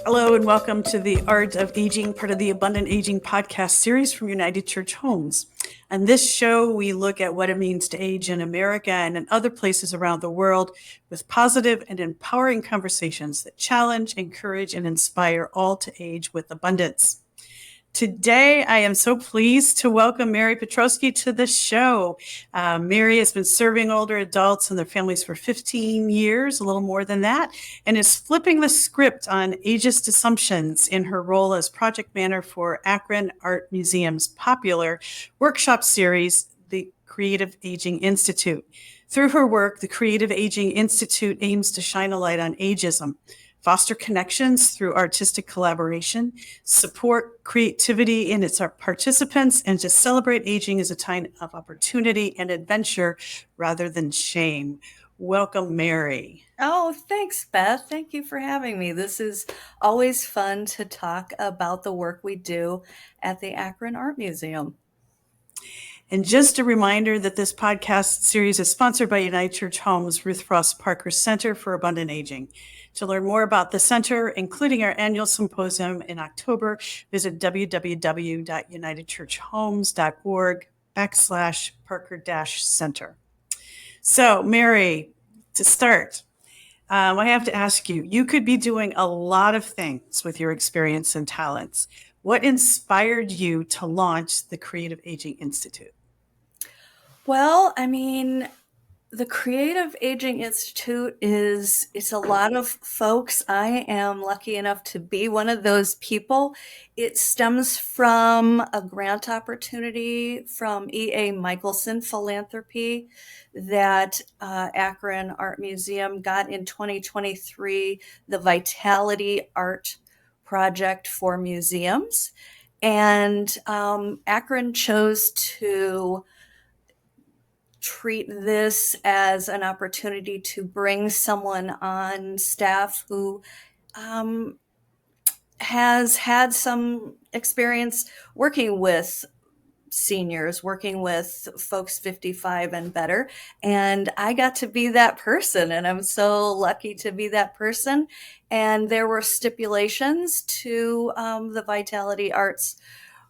Hello and welcome to the Art of Aging, part of the Abundant Aging podcast series from United Church Homes. On this show, we look at what it means to age in America and in other places around the world with positive and empowering conversations that challenge, encourage, and inspire all to age with abundance. Today, I am so pleased to welcome Merry Petroski to the show. Merry has been serving older adults and their families for 15 years, a little more than that, and is flipping the script on ageist assumptions in her role as project manager for Akron Art Museum's popular workshop series, the Creative Aging Institute. Through her work, the Creative Aging Institute aims to shine a light on ageism, foster connections through artistic collaboration, support creativity in its participants, and to celebrate aging as a time of opportunity and adventure rather than shame. Welcome, Merry. Oh, thanks, Beth. Thank you for having me. This is always fun to talk about the work we do at the Akron Art Museum. And just a reminder that this podcast series is sponsored by United Church Homes Ruth Frost Parker Center for Abundant Aging. To learn more about the center, including our annual symposium in October, visit www.unitedchurchhomes.org/Parker-Center. So, Merry, to start, I have to ask you, you could be doing a lot of things with your experience and talents. What inspired you to launch the Creative Aging Institute? Well, the Creative Aging Institute it's a lot of folks. I am lucky enough to be one of those people. It stems from a grant opportunity from E.A. Michelson Philanthropy that Akron Art Museum got in 2023, the Vitality Art Project for Museums. And Akron chose to treat this as an opportunity to bring someone on staff who has had some experience working with seniors, working with folks 55 and better. And I got to be that person, and I'm so lucky to be that person. And there were stipulations to the Vitality Arts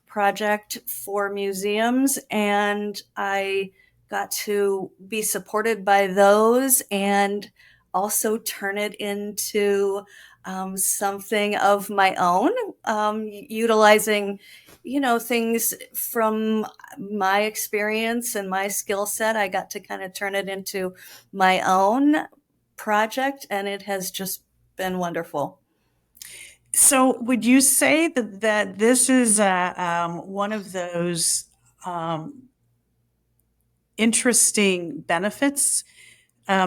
project for museums, and I got to be supported by those and also turn it into something of my own, utilizing, things from my experience and my skill set. I got to kind of turn it into my own project, and it has just been wonderful. So, would you say that this is one of those interesting benefits,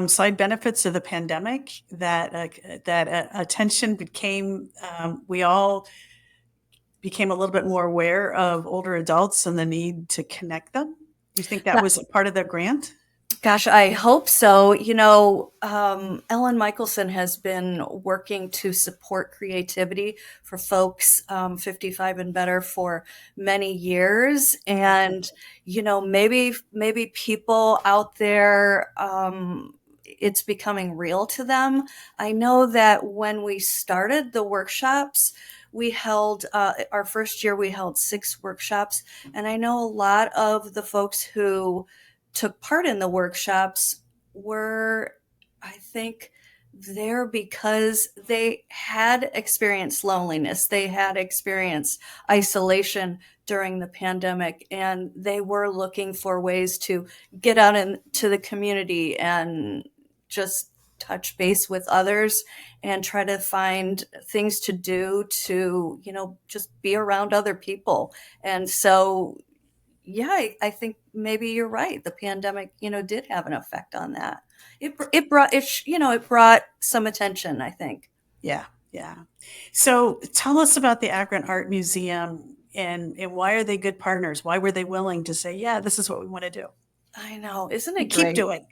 side benefits of the pandemic that attention became? We all became a little bit more aware of older adults and the need to connect them. Do you think that was a part of the grant? Gosh, I hope so. Ellen Michelson has been working to support creativity for folks 55 and better for many years. And, maybe people out there, it's becoming real to them. I know that when we started the workshops, we held our first year, we held 6 workshops. And I know a lot of the folks who took part in the workshops were, I think, there because they had experienced loneliness, they had experienced isolation during the pandemic, and they were looking for ways to get out into the community and just touch base with others and try to find things to do to, just be around other people. And so yeah, I think maybe you're right. The pandemic, did have an effect on that. It brought some attention, I think. Yeah, yeah. So, tell us about the Akron Art Museum and why are they good partners? Why were they willing to say, yeah, this is what we want to do? I know, isn't And it keep great? doing.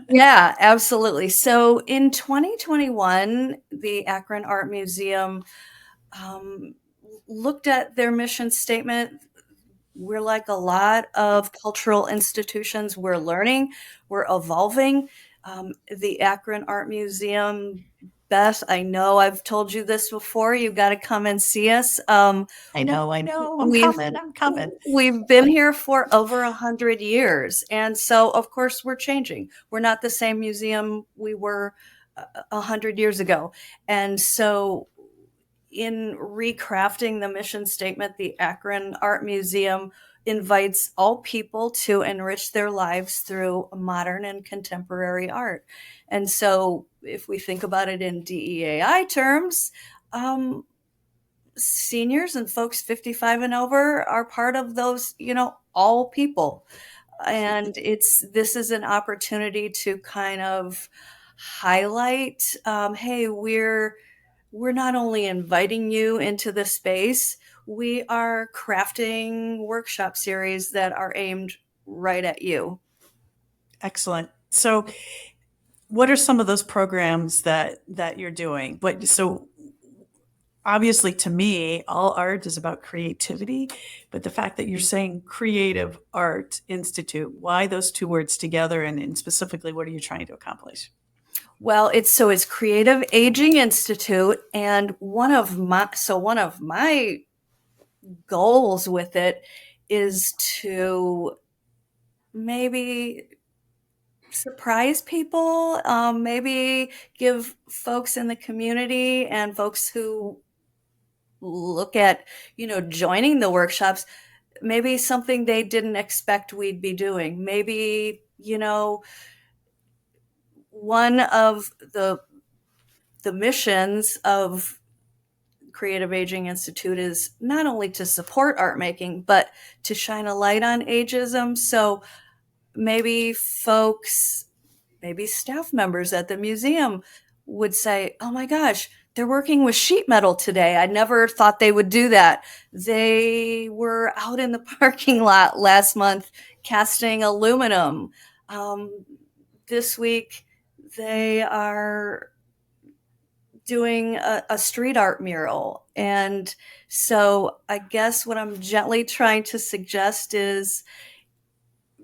Yeah, absolutely. So in 2021, the Akron Art Museum um, looked at their mission statement. We're like a lot of cultural institutions. We're learning, we're evolving. The Akron Art Museum Beth, I know I've told you this before. You got to come and see us. I know, I know. I'm We've coming. I'm coming. we've been here for over 100 years, and so of course we're changing. We're not the same museum we were 100 years ago, and so in recrafting the mission statement, the Akron Art Museum invites all people to enrich their lives through modern and contemporary art. And so, if we think about it in DEAI terms, um, seniors and folks 55 and over are part of those, all people. And this is an opportunity to kind of highlight, hey, we're not only inviting you into the space, we are crafting workshop series that are aimed right at you. Excellent. So, what are some of those programs that you're doing? So obviously to me, all art is about creativity, but the fact that you're saying Creative Art Institute, why those two words together, and specifically what are you trying to accomplish? Well, it's Creative Aging Institute, and one of my goals with it is to maybe surprise people, maybe give folks in the community and folks who look at, joining the workshops, maybe something they didn't expect we'd be doing. Maybe, one of the missions of Creative Aging Institute is not only to support art making, but to shine a light on ageism. So maybe maybe staff members at the museum would say, oh my gosh, they're working with sheet metal today. I never thought they would do that. They were out in the parking lot last month casting aluminum. This week, they are doing a street art mural. And so I guess what I'm gently trying to suggest is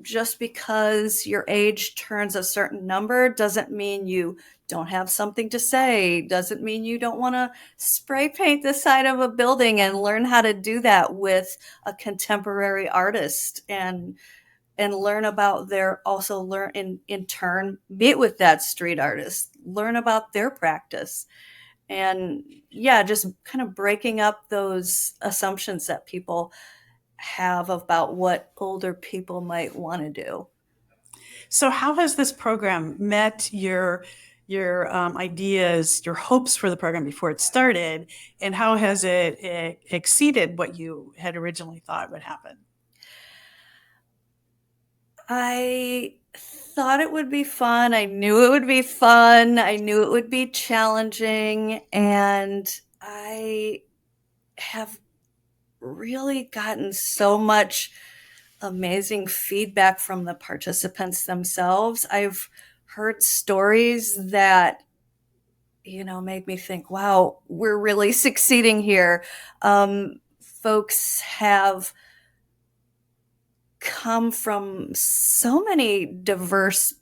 just because your age turns a certain number doesn't mean you don't have something to say, doesn't mean you don't want to spray paint the side of a building and learn how to do that with a contemporary artist, and learn about their also learn in turn meet with that street artist, learn about their practice, and yeah, just kind of breaking up those assumptions that people have about what older people might want to do. So, how has this program met your ideas, your hopes for the program before it started, and how has it exceeded what you had originally thought would happen? I thought it would be fun. I knew it would be fun. I knew it would be challenging. And I have really gotten so much amazing feedback from the participants themselves. I've heard stories that, made me think, wow, we're really succeeding here. Folks have come from so many diverse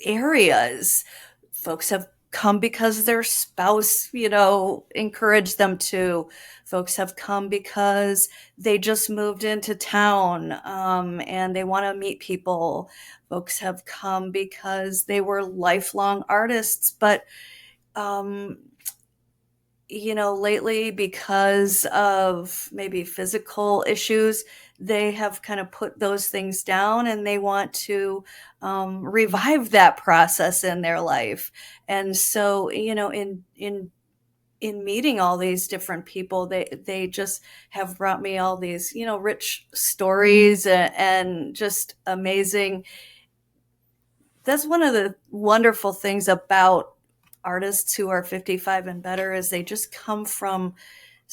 areas. Folks have come because their spouse, encouraged them to. Folks have come because they just moved into town, and they want to meet people. Folks have come because they were lifelong artists, but um, lately, because of maybe physical issues, they have kind of put those things down and they want to revive that process in their life. And so, in meeting all these different people, they just have brought me all these, rich stories, and just amazing. That's one of the wonderful things about artists who are 55 and better, is they just come from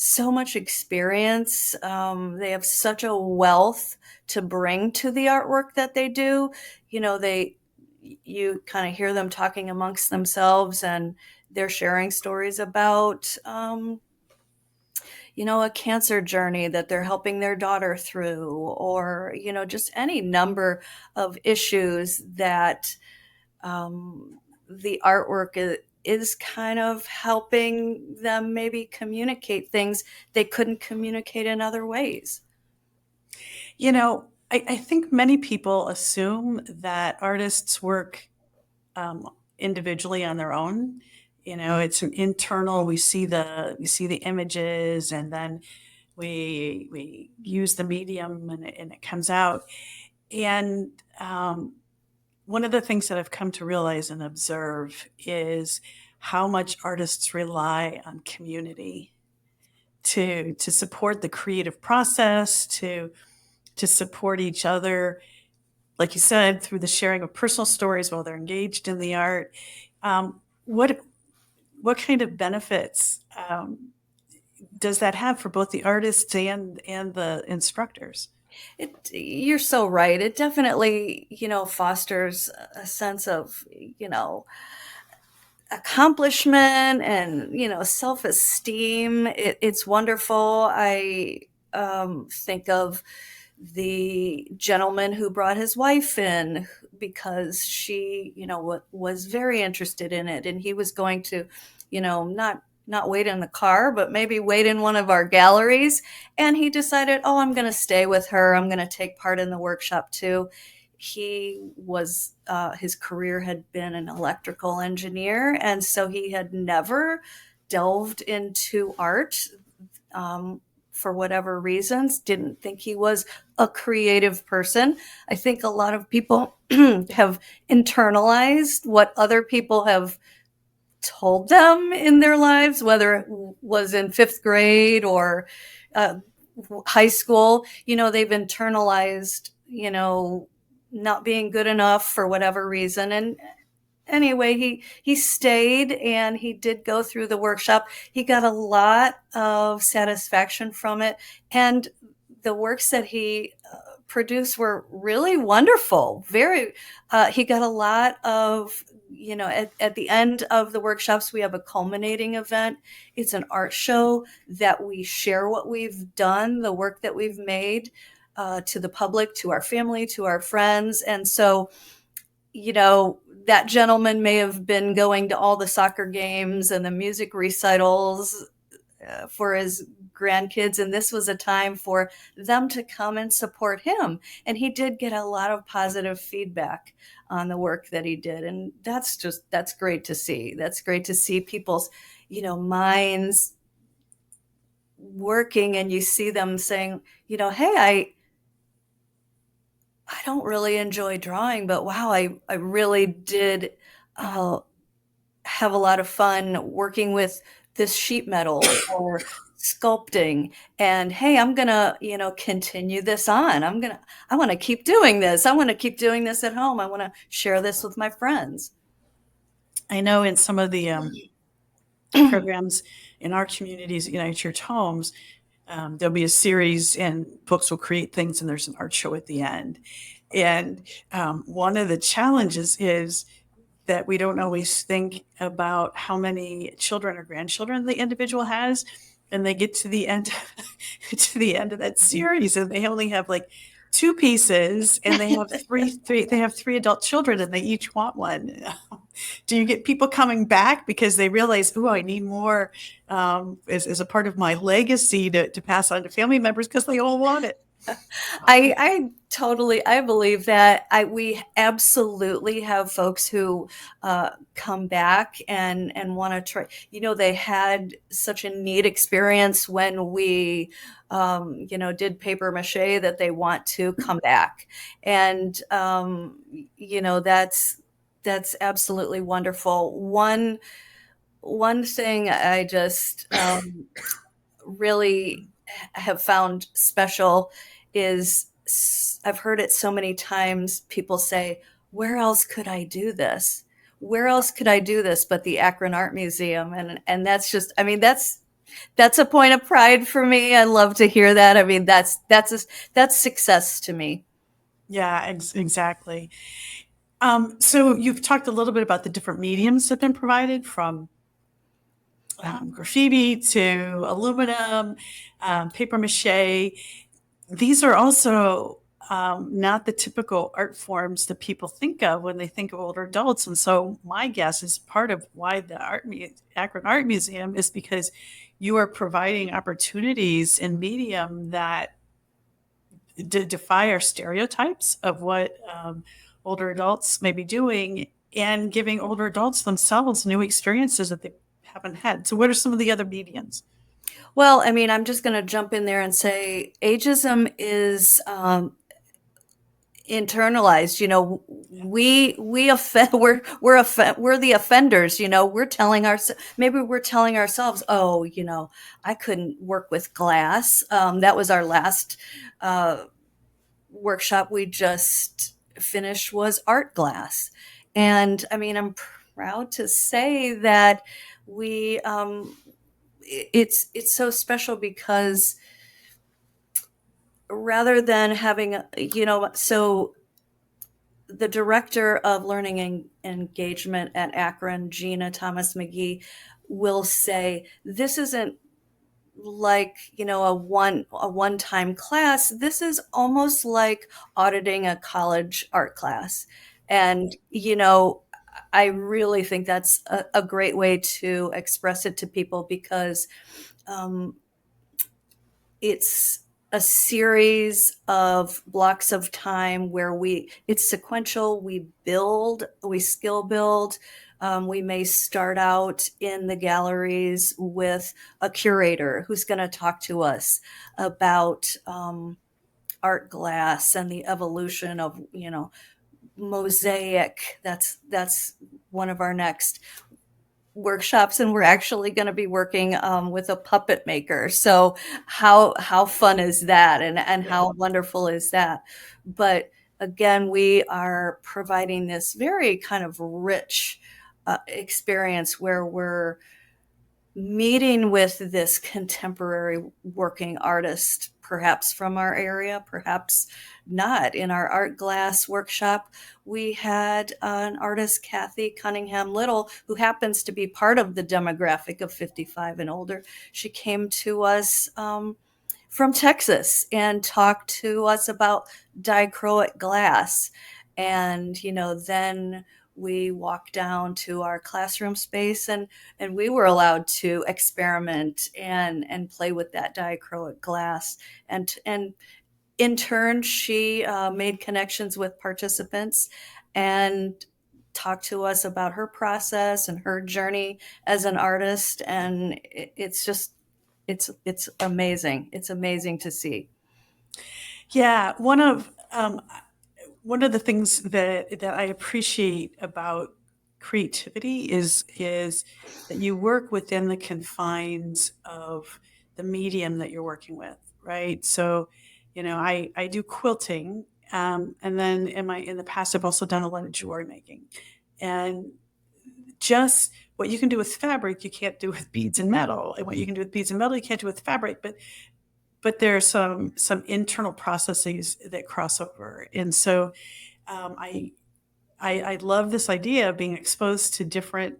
so much experience. They have such a wealth to bring to the artwork that they do. You kind of hear them talking amongst themselves, and they're sharing stories about, a cancer journey that they're helping their daughter through, or, just any number of issues that the artwork is kind of helping them maybe communicate things they couldn't communicate in other ways. I think many people assume that artists work individually on their own. It's an internal. We see the images, and then we use the medium, and it comes out. And one of the things that I've come to realize and observe is how much artists rely on community to support the creative process, to support each other, like you said, through the sharing of personal stories while they're engaged in the art. What kind of benefits does that have for both the artists and the instructors? You're so right. It definitely, fosters a sense of, accomplishment and, self-esteem. It's wonderful. I think of the gentleman who brought his wife in because she, was very interested in it, and he was going to, not wait in the car, but maybe wait in one of our galleries. And he decided, oh, I'm going to stay with her. I'm going to take part in the workshop too. He was, his career had been an electrical engineer, and so he had never delved into art. For whatever reasons, didn't think he was a creative person. I think a lot of people have internalized what other people have told them in their lives, whether it was in fifth grade or uh, high school. They've internalized, not being good enough for whatever reason. And anyway, he stayed and he did go through the workshop. He got a lot of satisfaction from it, and the works that he produced were really wonderful. Very, he got a lot of, at the end of the workshops, we have a culminating event. It's an art show that we share what we've done, the work that we've made, to the public, to our family, to our friends. And so, that gentleman may have been going to all the soccer games and the music recitals for his grandkids, and this was a time for them to come and support him. And he did get a lot of positive feedback on the work that he did, and that's great to see. That's great to see people's, minds working, and you see them saying, hey, I don't really enjoy drawing, but wow, I really did have a lot of fun working with this sheet metal or sculpting. And hey, I'm gonna, continue this on. I want to keep doing this. I want to keep doing this at home. I want to share this with my friends. I know in some of the programs in our communities at United Church Homes, there'll be a series and books will create things, and there's an art show at the end. And one of the challenges is that we don't always think about how many children or grandchildren the individual has, and they get to the end to the end of that series, and they only have like two pieces, and they have three adult children, and they each want one. Do you get people coming back because they realize, oh, I need more as a part of my legacy to pass on to family members because they all want it? I believe that we absolutely have folks who come back and want to try. They had such a neat experience when we, did paper mache, that they want to come back, and that's absolutely wonderful. One thing I just really have found special is, I've heard it so many times, people say, where else could I do this? Where else could I do this but the Akron Art Museum? And that's just, that's a point of pride for me. I love to hear that. That's success to me. Yeah, exactly. So you've talked a little bit about the different mediums that have been provided, from graffiti to aluminum, paper mache. These are also not the typical art forms that people think of when they think of older adults. And so my guess is part of why the Akron Art Museum is because you are providing opportunities in medium that defy our stereotypes of what older adults may be doing, and giving older adults themselves new experiences that they haven't had. So what are some of the other mediums? Well, I mean, I'm just going to jump in there and say ageism is internalized. We offend, we're the offenders. We're telling maybe we're telling ourselves, oh, I couldn't work with glass. That was our last workshop we just finished, was art glass. And I mean, I'm proud to say that we it's so special because rather than having, so the director of learning and engagement at Akron, Gina Thomas McGee, will say this isn't like, a one time class. This is almost like auditing a college art class. And I really think that's a great way to express it to people, because um, it's a series of blocks of time where it's sequential. We skill build. We may start out in the galleries with a curator who's going to talk to us about art glass and the evolution of, mosaic. That's one of our next workshops, and we're actually going to be working with a puppet maker. So how fun is that, and how wonderful is that? But again, we are providing this very kind of rich experience where we're meeting with this contemporary working artist, perhaps from our area, perhaps not. In our art glass workshop, we had an artist, Kathy Cunningham Little, who happens to be part of the demographic of 55 and older. She came to us from Texas and talked to us about dichroic glass. And, then we walked down to our classroom space, and we were allowed to experiment and play with that dichroic glass. And in turn, she made connections with participants and talked to us about her process and her journey as an artist. And it's just, it's amazing. It's amazing to see. Yeah, one of the things that I appreciate about creativity is that you work within the confines of the medium that you're working with, right? So, I do quilting, and then in the past I've also done a lot of jewelry making, and just what you can do with fabric you can't do with beads and metal, and what you can do with beads and metal you can't do with fabric, but there are some internal processes that cross over. And so I love this idea of being exposed to different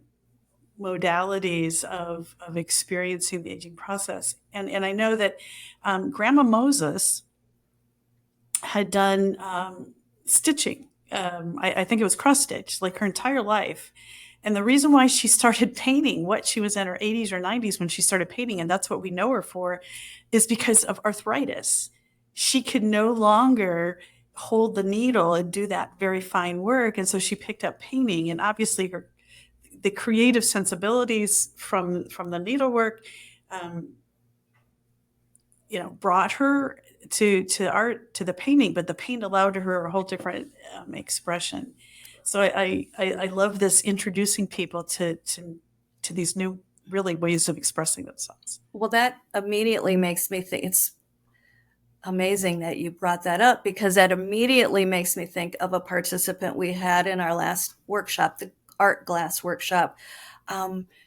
modalities of experiencing the aging process. And I know that Grandma Moses had done stitching. I think it was cross stitch, like her entire life. And the reason why she started painting, what she was in her 80s or 90s when she started painting, and that's what we know her for, is because of arthritis. She could no longer hold the needle and do that very fine work. And so she picked up painting. And obviously the creative sensibilities from the needlework, um, brought her to art, to the painting, but the paint allowed her a whole different expression. So I love this, introducing people to these new really ways of expressing themselves. Well, that immediately makes me think, it's amazing that you brought that up, because that immediately makes me think of a participant we had in our last workshop, the art glass workshop.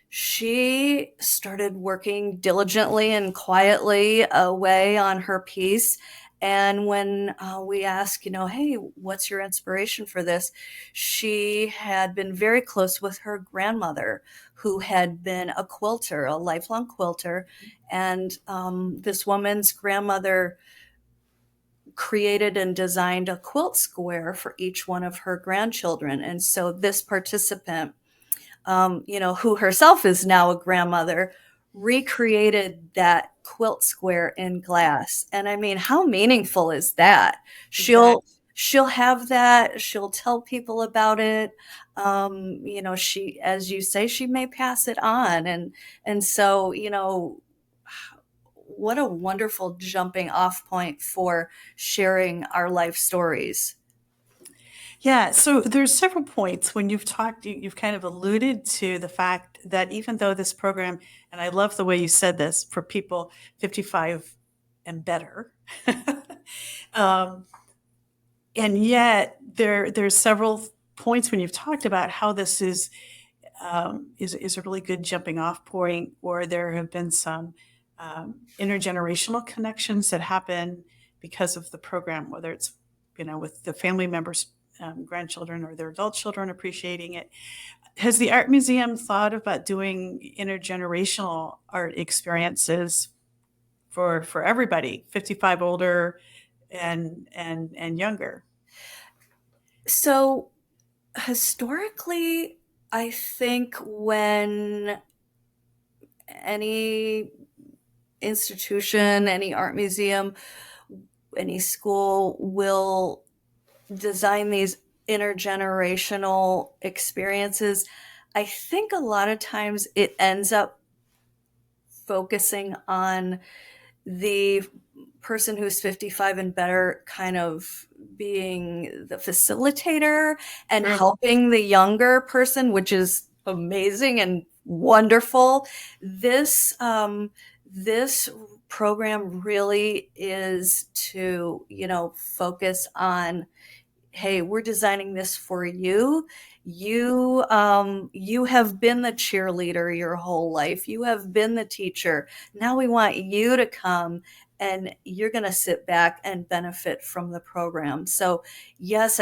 She started working diligently and quietly away on her piece. And when we asked, hey, what's your inspiration for this? She had been very close with her grandmother, who had been a quilter, a lifelong quilter. And this woman's grandmother created and designed a quilt square for each one of her grandchildren. And so this participant, who herself is now a grandmother, recreated that quilt square in glass. And I mean, how meaningful is that? She'll Exactly. she'll have that. She'll tell people about it. She, as you say, she may pass it on, and so what a wonderful jumping off point for sharing our life stories. Yeah, so there's several points when you've talked, you've kind of alluded to the fact that even though this program, and I love the way you said this, for people 55 and better, um, and yet there's several points when you've talked about how this is a really good jumping off point, or there have been some intergenerational connections that happen because of the program, whether it's with the family members, grandchildren, or their adult children appreciating it. Has the art museum thought about doing intergenerational art experiences for everybody, 55 older and younger? So historically, I think when any institution, any art museum, any school will design these intergenerational experiences, I think a lot of times it ends up focusing on the person who's 55 and better kind of being the facilitator and True. helping the younger person, which is amazing and wonderful. This program really is to focus on, hey, we're designing this for you. You have been the cheerleader your whole life. You have been the teacher. Now we want you to come, and you're going to sit back and benefit from the program. So yes,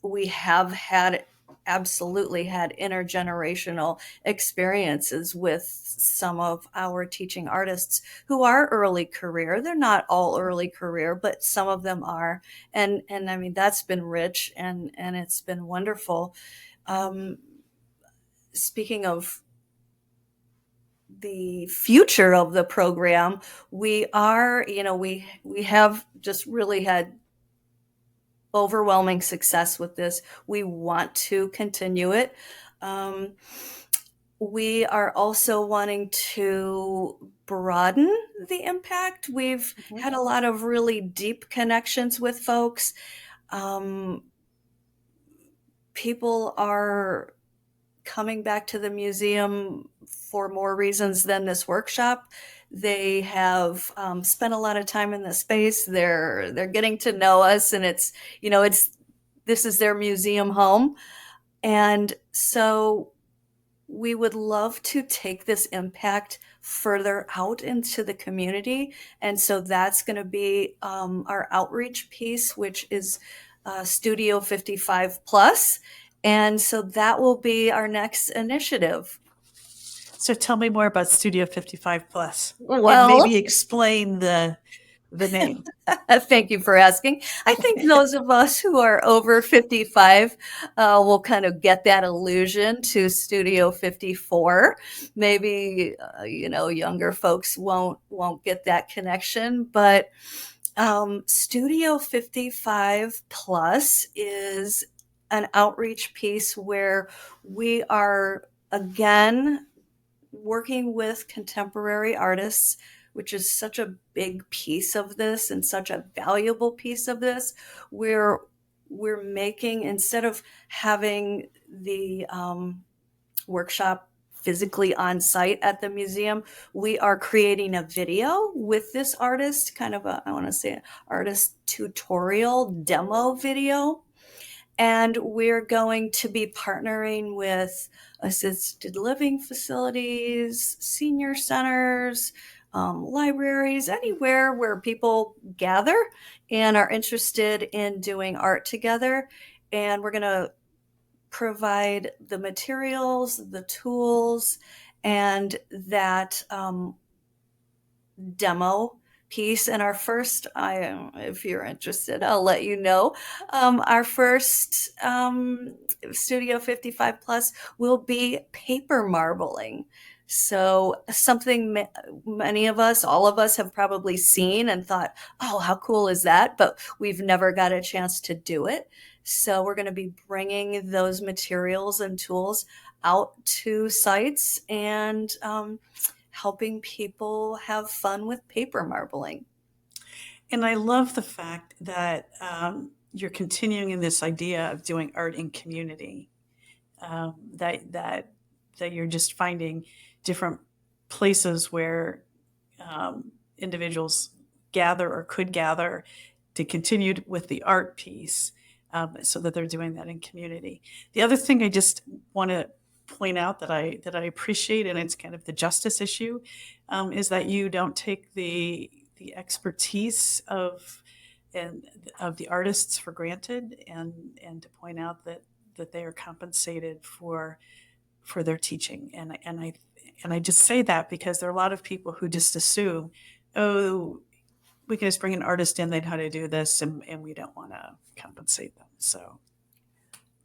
we have had, absolutely had, intergenerational experiences with some of our teaching artists who are early career. They're not all early career, but some of them are. And I mean, that's been rich, and it's been wonderful. um, Speaking of the future of the program, we are, we have just really had overwhelming success with this. We want to continue it. um, we are also wanting to broaden the impact. We've Mhm. had a lot of really deep connections with folks. um, People are coming back to the museum for more reasons than this workshop. They have spent a lot of time in the space. They're getting to know us, and it's this is their museum home. And so we would love to take this impact further out into the community. And so that's going to be our outreach piece, which is Studio 55 Plus. And so that will be our next initiative. So tell me more about Studio 55 Plus, and Well, maybe explain the name. thank you for asking. I think those of us who are over 55 will kind of get that allusion to Studio 54. Maybe younger folks won't get that connection, but Studio 55 Plus is an outreach piece where we are again working with contemporary artists, which is such a big piece of this and such a valuable piece of this. We're making, instead of having the workshop physically on site at the museum, we are creating a video with this artist, kind of a, I want to say, artist tutorial demo video. And we're going to be partnering with assisted living facilities, senior centers, libraries, anywhere where people gather and are interested in doing art together. And we're going to provide the materials, the tools, and that demo piece. And our first, if you're interested, I'll let you know. Our first Studio 55 Plus will be paper marbling. So something many of us, all of us have probably seen and thought, oh, how cool is that? But we've never got a chance to do it. So we're going to be bringing those materials and tools out to sites and helping people have fun with paper marbling. And I love the fact that you're continuing in this idea of doing art in community. That you're just finding different places where individuals gather or could gather to continue with the art piece, so that they're doing that in community. The other thing I just want to point out that I appreciate, and it's kind of the justice issue, is that you don't take the expertise and of the artists for granted, and to point out that they are compensated for their teaching. And I just say that because there are a lot of people who just assume, oh, we can just bring an artist in, they know how to do this, and we don't want to compensate them. So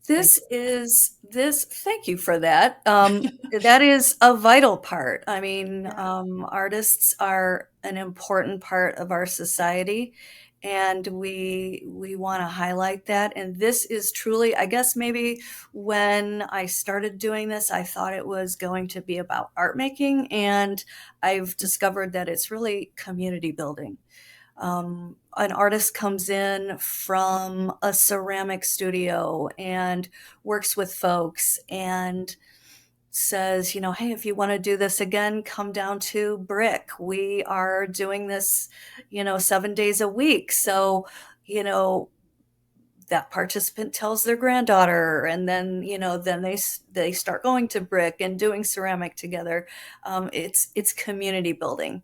thank Thank you for that. That is a vital part. I mean, yeah. artists are an important part of our society, and we want to highlight that. And this is truly, I guess maybe when I started doing this, I thought it was going to be about art making, and I've discovered that it's really community building. An artist comes in from a ceramic studio and works with folks and says, hey, if you want to do this again, come down to brick. We are doing this, 7 days a week. So, that participant tells their granddaughter, and then they start going to brick and doing ceramic together. It's community building.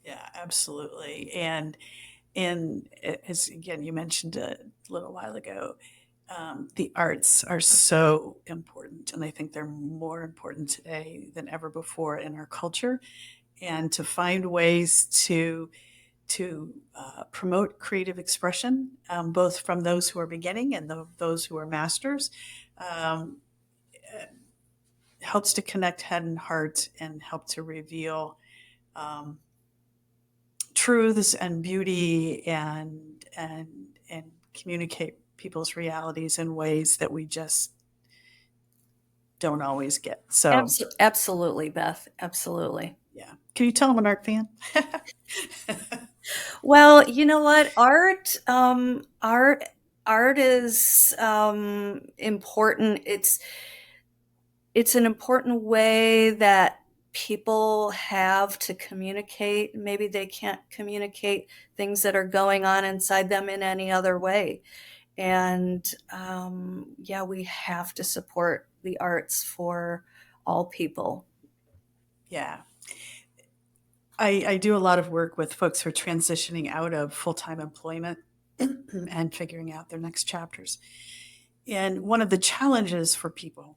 Yeah, absolutely. And as again you mentioned a little while ago, the arts are so important, and I think they're more important today than ever before in our culture. And to find ways to promote creative expression, both from those who are beginning and those who are masters, um, helps to connect head and heart and help to reveal um, truths and beauty and communicate people's realities in ways that we just don't always get. So Absolutely, Beth. Absolutely. yeah, can you tell I'm an art fan? Well, you know what? Art is important. It's an important way that people have to communicate. Maybe they can't communicate things that are going on inside them in any other way. And yeah, we have to support the arts for all people. Yeah. I do a lot of work with folks who are transitioning out of full-time employment and figuring out their next chapters. And one of the challenges for people,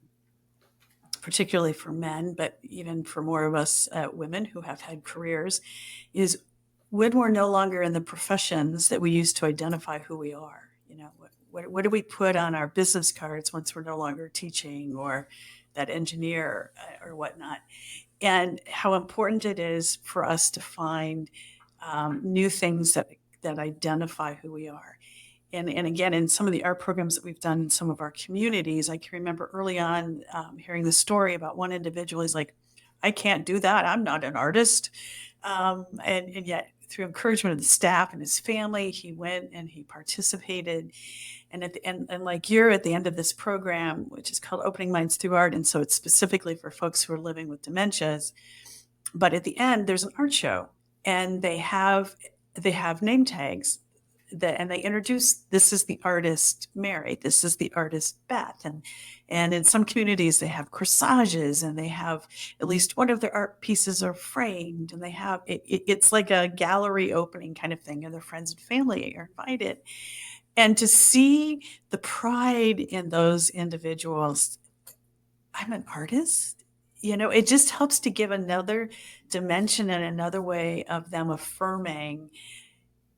particularly for men, but even for more of us women who have had careers, is when we're no longer in the professions that we used to identify who we are. What do we put on our business cards once we're no longer teaching or that engineer or whatnot? And how important it is for us to find new things that identify who we are. And again, in some of the art programs that we've done in some of our communities, I can remember early on hearing the story about one individual. He's like, I can't do that. I'm not an artist. And yet, through encouragement of the staff and his family, he went and he participated. And at the end, and like you're at the end of this program, which is called Opening Minds Through Art, and so it's specifically for folks who are living with dementias. But at the end, there's an art show, and they have name tags and they introduce, this is the artist Mary, this is the artist Beth, and in some communities they have corsages, and they have at least one of their art pieces are framed, and they have it's like a gallery opening kind of thing, and their friends and family are invited. And to see the pride in those individuals, I'm an artist. it just helps to give another dimension and another way of them affirming,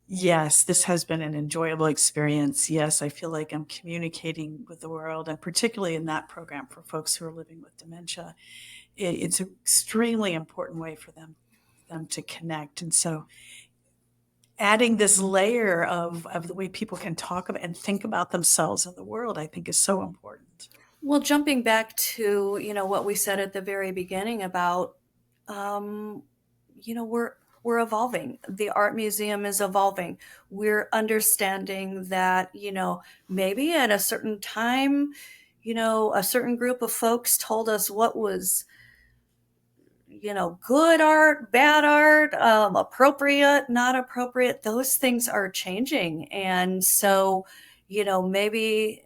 yes, this has been an enjoyable experience. Yes, I feel like I'm communicating with the world, and particularly in that program for folks who are living with dementia, it's an extremely important way for them to connect. And so adding this layer of the way people can talk about and think about themselves and the world, I think is so important. Well, jumping back to, what we said at the very beginning about, um, we're evolving. The art museum is evolving. We're understanding that, maybe at a certain time, a certain group of folks told us what was, good art, bad art, appropriate, not appropriate. Those things are changing. And so, maybe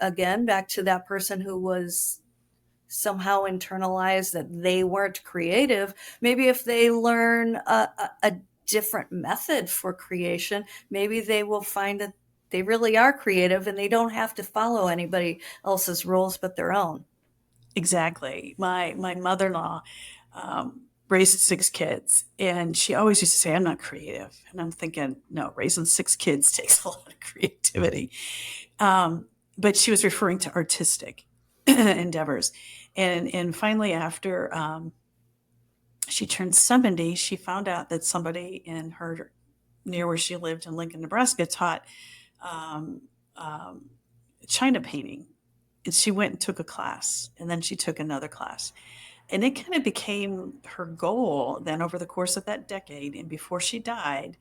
again, back to that person who was somehow internalized that they weren't creative, maybe if they learn a different method for creation, maybe they will find that they really are creative and they don't have to follow anybody else's rules but their own. Exactly. My mother-in-law raised 6 kids, and she always used to say, "I'm not creative." And I'm thinking, no, raising 6 kids takes a lot of creativity. But she was referring to artistic endeavors. And finally, after she turned 70, she found out that somebody in her near where she lived in Lincoln, Nebraska, taught um, um, China painting. And she went and took a class, and then she took another class. And it kind of became her goal then over the course of that decade. And before she died,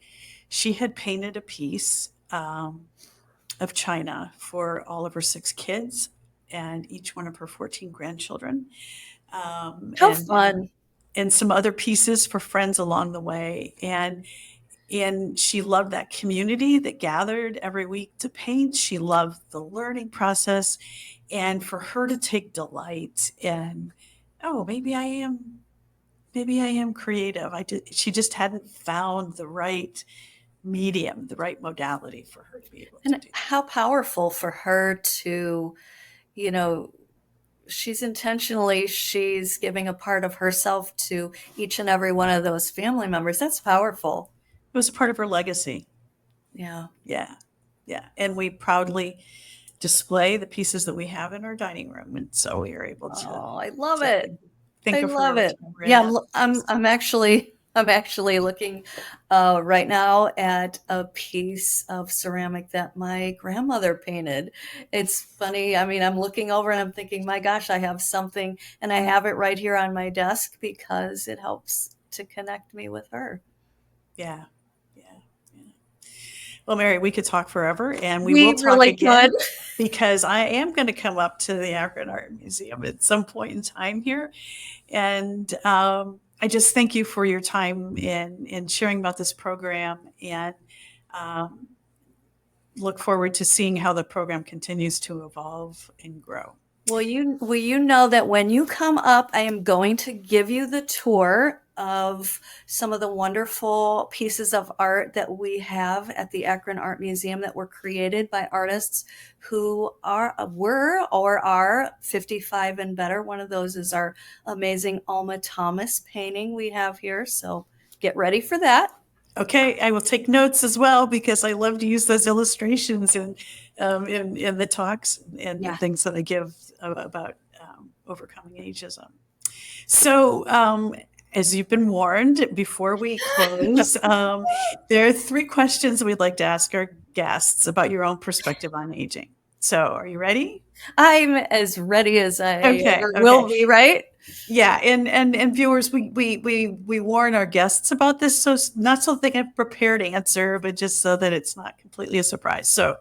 she had painted a piece of China for all of her 6 kids and each one of her 14 grandchildren. Um, How and, and fun. and some other pieces for friends along the way. And she loved that community that gathered every week to paint. She loved the learning process, and for her to take delight in, oh, maybe I am creative. She just hadn't found the right medium, the right modality for her to be able to And do. how powerful for her to, you know, she's giving a part of herself to each and every one of those family members. That's powerful. It was a part of her legacy. Yeah. Yeah. Yeah. And we proudly display the pieces that we have in our dining room. And so we are able Oh, I love to it. think I of her, love it. remember in Yeah, that I'm space. I'm actually looking right now at a piece of ceramic that my grandmother painted. It's funny. I mean, I'm looking over and I'm thinking, my gosh, I have something, and I have it right here on my desk because it helps to connect me with her. Yeah. Yeah. Yeah. Well, Mary, we could talk forever, and we will We talk really could. again because I am going to come up to the Akron Art Museum at some point in time here. And I just thank you for your time in sharing about this program, and um, look forward to seeing how the program continues to evolve and grow. Will you know that when you come up, I am going to give you the tour of some of the wonderful pieces of art that we have at the Akron Art Museum that were created by artists who were or are 55 and better. One of those is our amazing Alma Thomas painting we have here. So get ready for that. Okay, I will take notes as well because I love to use those illustrations in the talks and the Yeah. things that I give about overcoming ageism. So, as you've been warned, before we close, there are 3 questions we'd like to ask our guests about your own perspective on aging. So, are you ready? I'm as ready as I Okay, ever okay. will be, right? Yeah, and viewers, we warn our guests about this, so not so they can prepare to answer, but just so that it's not completely a surprise. So,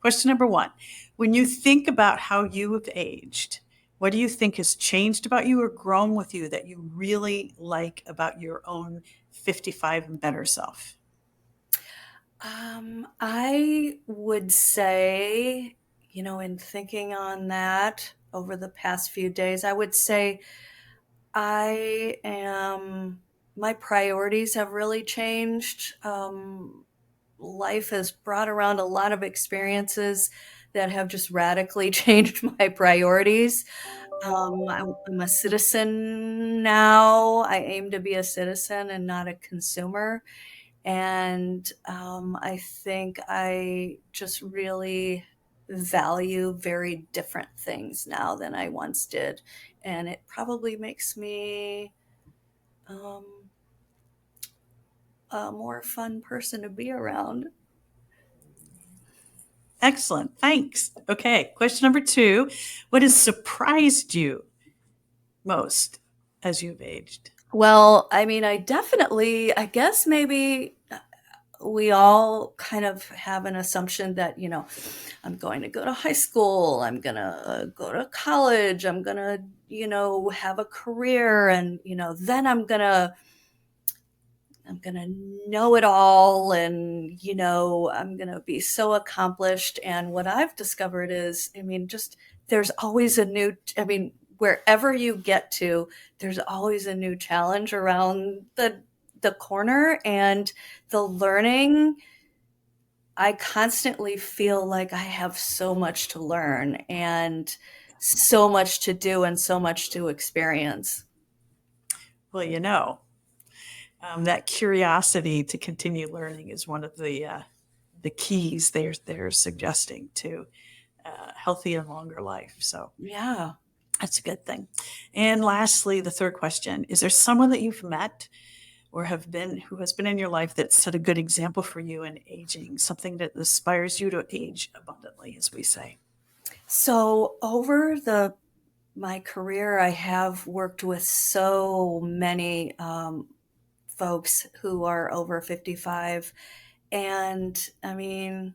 question number 1: when you think about how you have aged, what do you think has changed about you or grown with you that you really like about your own 55 and better self? I would say, in thinking on that over the past few days, I would say I am, my priorities have really changed. Life has brought around a lot of experiences that have just radically changed my priorities. I'm a citizen now. I aim to be a citizen and not a consumer. And I think I just really value very different things now than I once did. And it probably makes me um, a more fun person to be around. Excellent. Thanks. Okay. Question number 2. What has surprised you most as you've aged? Well, I mean, I guess maybe we all kind of have an assumption that, I'm going to go to high school, I'm going to go to college, I'm going to, have a career, and, then I'm going to know it all, and, I'm going to be so accomplished. And what I've discovered is, I mean, just there's always I mean, wherever you get to, there's always a new challenge around the corner, and the learning. I constantly feel like I have so much to learn and so much to do and so much to experience. Well, that curiosity to continue learning is one of the keys they're suggesting to healthy and longer life. So Yeah. that's a good thing. And lastly, the third question: is there someone that you've met or who has been in your life that set a good example for you in aging? Something that inspires you to age abundantly, as we say. So over the my career, I have worked with so many folks who are over 55. And I mean,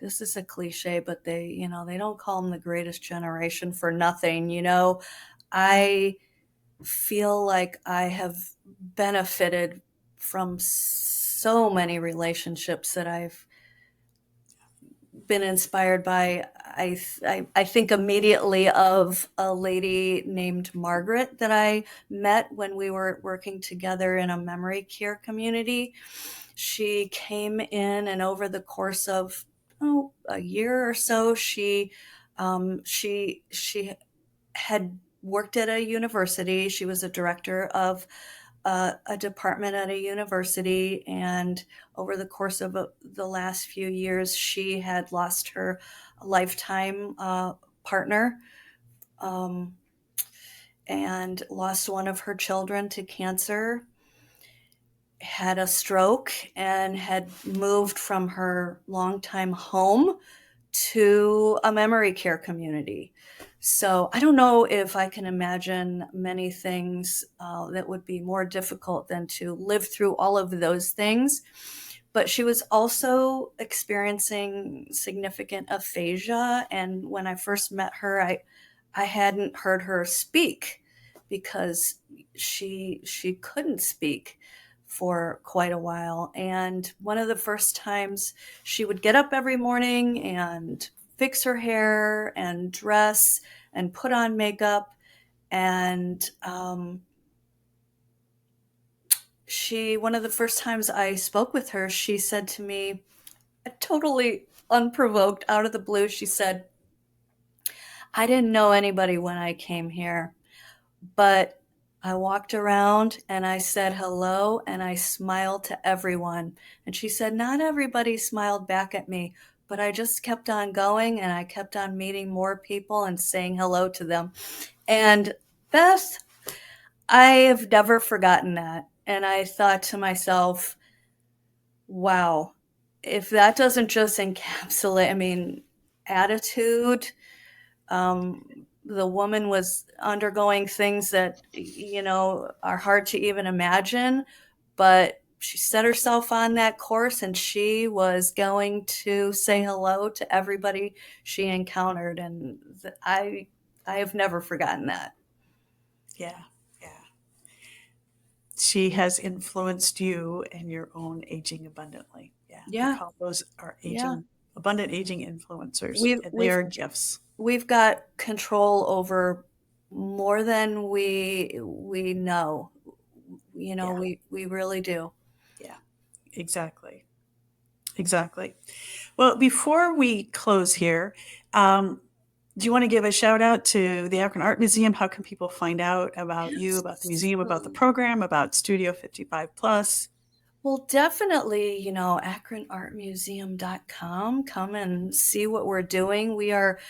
this is a cliche, but they don't call them the greatest generation for nothing. I feel like I have benefited from so many relationships that I've been inspired by. I think immediately of a lady named Margaret that I met when we were working together in a memory care community. She came in, and over the course of a year or so, she had worked at a university. She was a director of a department at a university, and over the course of the last few years, she had lost her lifetime partner, um, and lost one of her children to cancer, had a stroke, and had moved from her longtime home to a memory care community. So I don't know if I can imagine many things that would be more difficult than to live through all of those things. But she was also experiencing significant aphasia. And when I first met her, I hadn't heard her speak because she couldn't speak for quite a while. And one of the first times, she would get up every morning and fix her hair and dress and put on makeup. And one of the first times I spoke with her, she said to me, totally unprovoked, out of the blue, she said, "I didn't know anybody when I came here, but I walked around and I said hello and I smiled to everyone." And she said, "Not everybody smiled back at me, but I just kept on going and I kept on meeting more people and saying hello to them." And Beth, I have never forgotten that. And I thought to myself, wow, if that doesn't just encapsulate, I mean, attitude, the woman was undergoing things that are hard to even imagine, but she set herself on that course, and she was going to say hello to everybody she encountered. And I have never forgotten that. Yeah, yeah. She has influenced you and your own aging abundantly. Yeah, we Yeah. call those our Yeah. abundant aging influencers, we've and they we've are gifts. we've got control over more than we know. Yeah, We really do. yeah, exactly, exactly. Well, before we close here, um, Do you want to give a shout out to the Akron Art Museum? How can people find out about you, about the museum, about the program, about Studio 55 Plus? Well, definitely, akronartmuseum.com. Come and see what we're doing. We have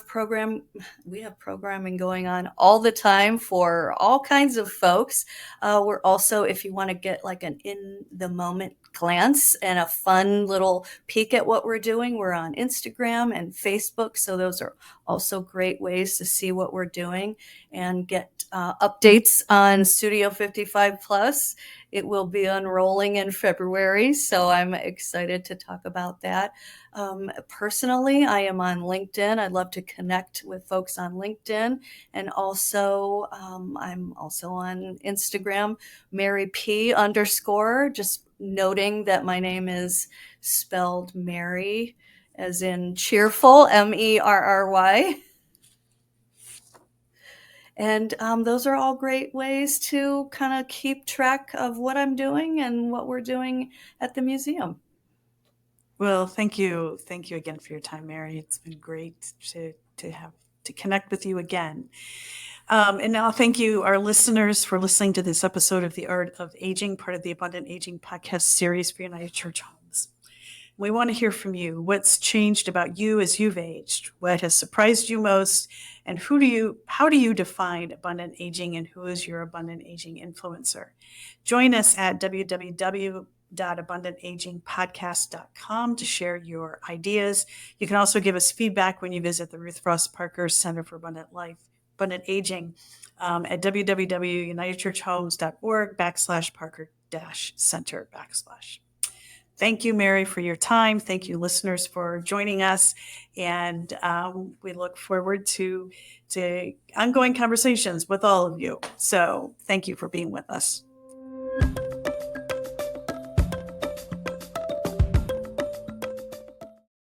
programming going on all the time for all kinds of folks. We're also, if you want to get like an in the moment glance and a fun little peek at what we're doing, we're on Instagram and Facebook. So those are also great ways to see what we're doing and get updates on Studio 55 Plus. It will be unrolling in February, so I'm excited to talk about that. Personally, I am on LinkedIn. I'd love to connect with folks on LinkedIn. And also, I'm also on Instagram, Merry P _, just noting that my name is spelled Merry, as in cheerful, Merry. And those are all great ways to kind of keep track of what I'm doing and what we're doing at the museum. Well, thank you. Thank you again for your time, Mary. It's been great to connect with you again. And now thank you, our listeners, for listening to this episode of The Art of Aging, part of the Abundant Aging podcast series for United Church Homes. We want to hear from you. What's changed about you as you've aged? What has surprised you most? And how do you define abundant aging, and who is your abundant aging influencer? Join us at www.abundantagingpodcast.com to share your ideas. You can also give us feedback when you visit the Ruth Frost Parker Center for Abundant Abundant Aging at www.unitedchurchhomes.org/Parker-Center/. Thank you, Mary, for your time. Thank you, listeners, for joining us. And we look forward to ongoing conversations with all of you. So thank you for being with us.